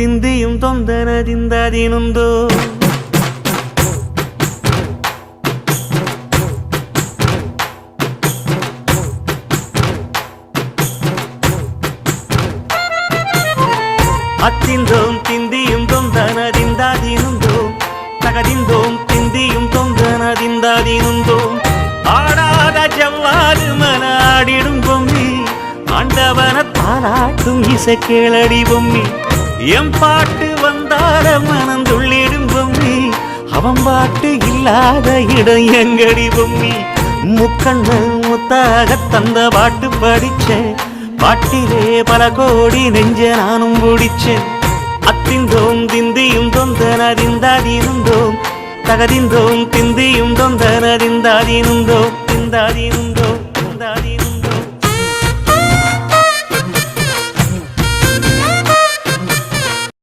ತಿಂದಿಯುಂ ತೊಂದನದಿಂದದಿನುಂದೋ ಅತ್ತಿಂದೋಂ ತಿಂದಿಯುಂ ತೊಂದನದಿಂದದಿನುಂದೋ ತಗದಿಂದೋಂ ತಿಂದಿಯುಂ ತೊಂದನದಿಂದದಿನುಂದೋ ஆடாத ஜவ்வாது மனாடிடும் பொம்மி ஆண்டவன தாலாட்டும் இசை கேளடி பொம்மி எம் பாட்டு வந்தார மனந்துள்ளிடும் பொம்மி அவன் பாட்டு இல்லாத இடம் எங்கடி பொம்மி முக்கண்ணு முத்தாக தந்த பாட்டு படிச்சேன் பாட்டிலே பல கோடி நெஞ்ச நானும் பிடிச்சேன் அத்திந்தோம் திந்தியும் தொந்தனதிந்தாதிருந்தோம் தகதிந்தோம் திந்தியும் தொந்தனதிந்தாதிருந்தோம் திந்தாதிருந்தோம்